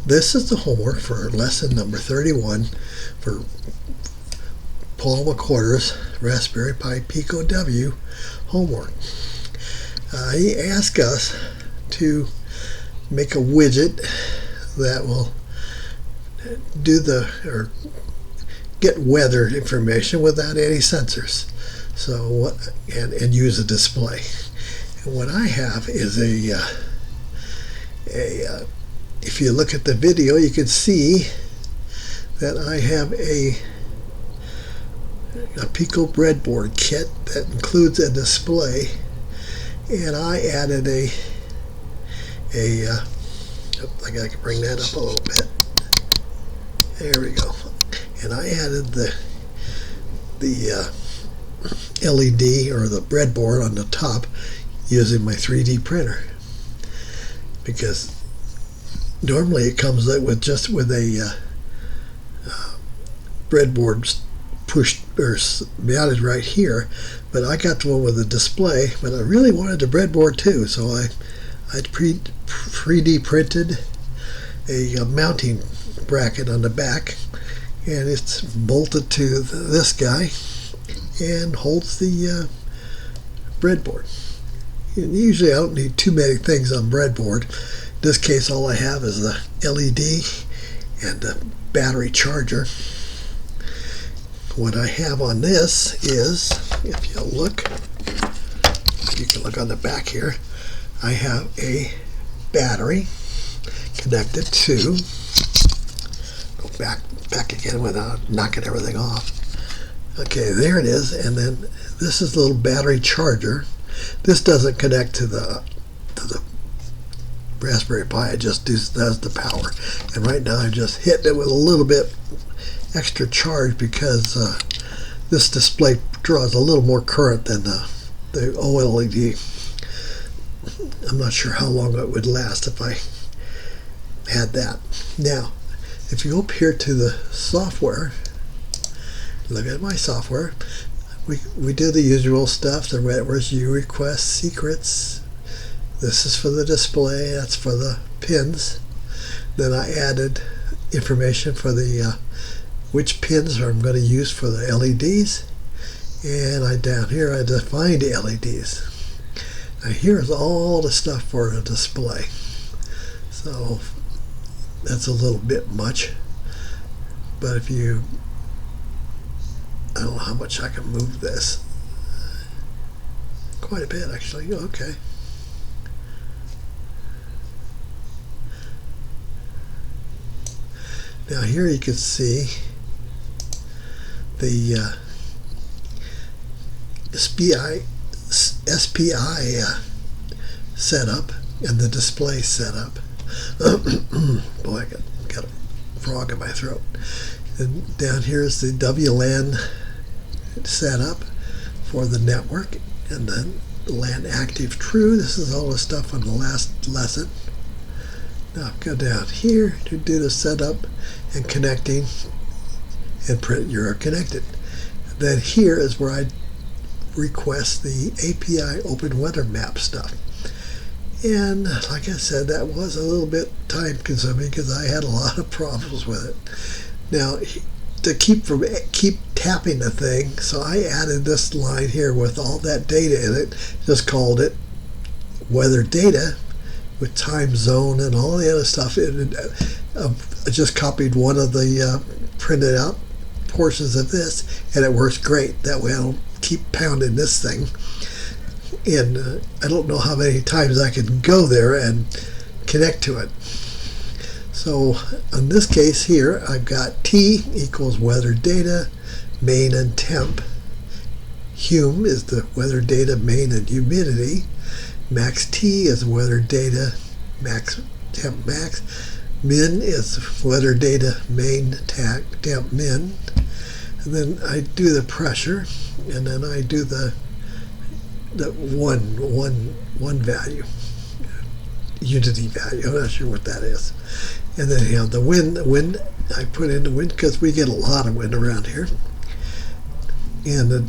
this is the homework for lesson number 31 for Paul McWhorter's Raspberry Pi Pico W homework. He asked us to make a widget that will get weather information without any sensors. So and use a display. And what I have is if you look at the video, you can see that I have a Pico breadboard kit that includes a display, and I added I can bring that up a little bit. There we go. And I added the LED or the breadboard on the top using my 3D printer, because normally it comes with just with a breadboard pushed or mounted right here, but I got the one with the display, but I really wanted the breadboard too, so I 3D printed a mounting bracket on the back, and it's bolted to this guy and holds the breadboard. And usually I don't need too many things on breadboard. In this case, all I have is the LED and the battery charger. What I have on this is, if you look, you can look on the back here, I have a battery connected to, go back again without knocking everything off. Okay, there it is, and then this is a little battery charger. This doesn't connect to the Raspberry Pi, it just does the power. And right now I'm just hitting it with a little bit extra charge because this display draws a little more current than the OLED. I'm not sure how long it would last if I had that. Now, if you go up here to the software, look at my software. We do the usual stuff. Where's you request secrets. This is for the display. That's for the pins. Then I added information for the which pins I'm going to use for the LEDs. And down here I defined the LEDs. Now here's all the stuff for the display. So that's a little bit much. But if you, I don't know how much I can move this. Quite a bit, actually. Okay. Now here you can see the SPI setup and the display setup. Boy, I got a frog in my throat. And down here is the WLAN setup for the network, and then LAN active true. This is all the stuff on the last lesson. Now go down here to do the setup and connecting, and print you're connected. Then here is where I request the API Open Weather Map stuff. And like I said, that was a little bit time consuming because I had a lot of problems with it. Now, to keep tapping the thing, so I added this line here with all that data in it, just called it weather data with time zone and all the other stuff. I just copied one of the printed out portions of this, and it works great. That way I don't keep pounding this thing. And I don't know how many times I can go there and connect to it. So in this case here, I've got T equals weather data, main and temp. Hum is the weather data, main and humidity. Max T is weather data, max temp max. Min is weather data, main temp min. And then I do the pressure, and then I do the one value, unity value. I'm not sure what that is. And then you have the wind. I put in the wind because we get a lot of wind around here. And the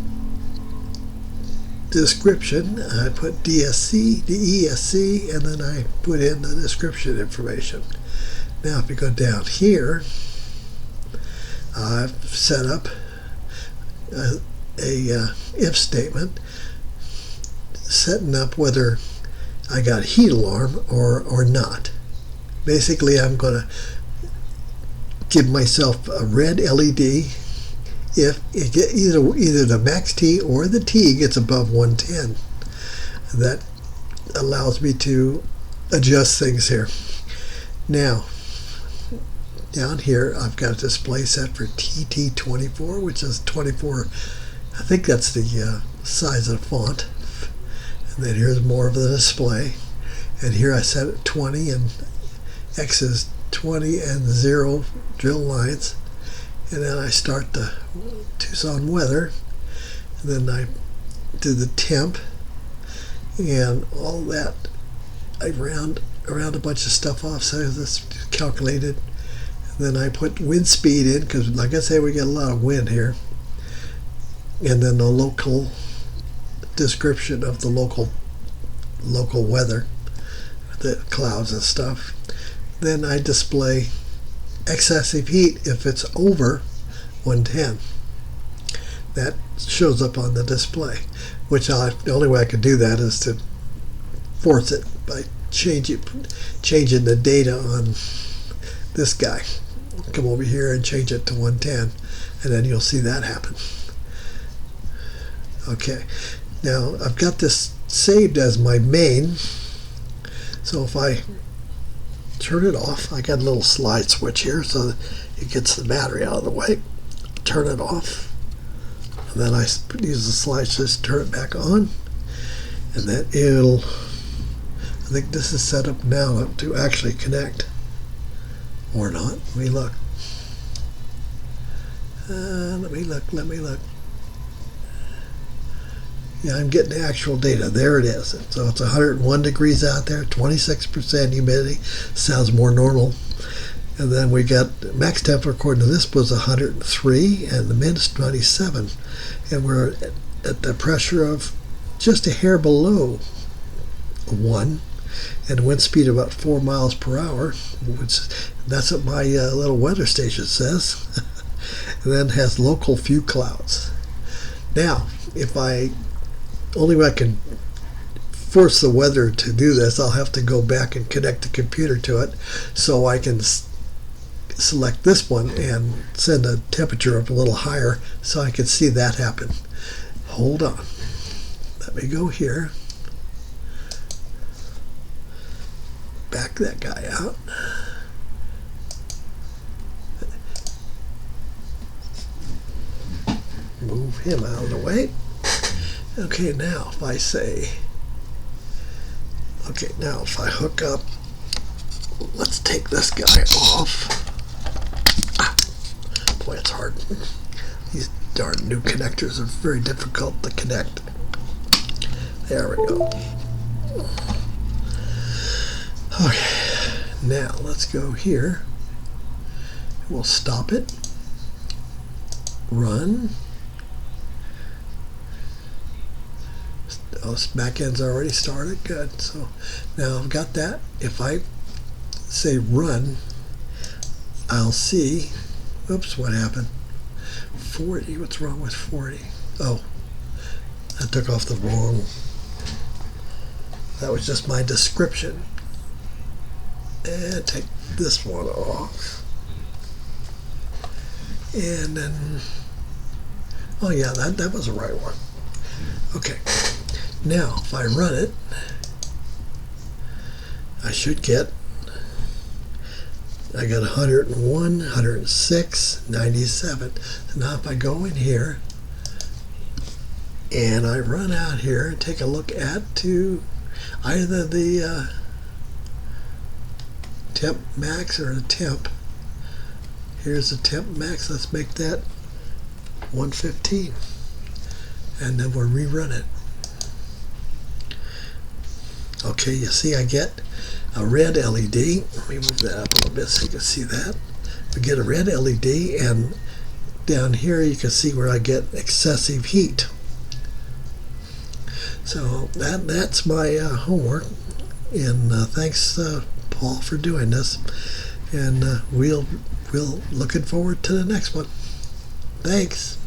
description. I put DSC, DESC, and then I put in the description information. Now if you go down here, I've set up a if statement, setting up whether I got a heat alarm or not. Basically, I'm going to give myself a red LED if it get either the max T or the T gets above 110. That allows me to adjust things here. Now, down here, I've got a display set for TT24, which is 24. I think that's the size of the font. And then here's more of the display. And here I set it 20, and X is 20 and 0 drill lines. And then I start the Tucson weather. And then I do the temp and all that. I round a bunch of stuff off so that's calculated. And then I put wind speed in because, like I say, we get a lot of wind here. And then the local description of the local weather, the clouds and stuff. Then I display excessive heat if it's over 110. That shows up on the display, which the only way I could do that is to force it by changing the data on this guy. Come over here and change it to 110, and then you'll see that happen. Okay, now I've got this saved as my main, so if I turn it off, I got a little slide switch here so that it gets the battery out of the way. Turn it off, and then I use the slide switch to turn it back on, and then I think this is set up now to actually connect, or not. Let me look. Let me look. Yeah, I'm getting the actual data. There it is. So it's 101 degrees out there, 26% humidity. Sounds more normal. And then we got max temperature according to this was 103, and the min is 97. And we're at the pressure of just a hair below 1, and wind speed about 4 miles per hour, which that's what my little weather station says. And then has local few clouds. Now, if only way I can force the weather to do this, I'll have to go back and connect the computer to it so I can select this one and send a temperature up a little higher so I can see that happen. Hold on. Let me go here. Back that guy out. Move him out of the way. Okay, now if I say, now if I hook up, let's take this guy off. Boy, it's hard. These darn new connectors are very difficult to connect. There we go. Okay, now let's go here. We'll stop it. Run. Oh, this back end's already started. Good. So now I've got that. If I say run, I'll see. Oops, what happened? 40. What's wrong with 40? Oh, I took off the wrong. That was just my description. And take this one off. And then, oh yeah, that was the right one. Okay. Now, if I run it, I should get, I got 101, 106, 97. So now if I go in here and I run out here and take a look at either the temp max or the temp. Here's the temp max. Let's make that 115. And then we'll rerun it. Okay, you see I get a red LED. Let me move that up a little bit so you can see that. We get a red LED, and down here you can see where I get excessive heat. So that's my homework, and thanks, Paul, for doing this. And we'll looking forward to the next one. Thanks.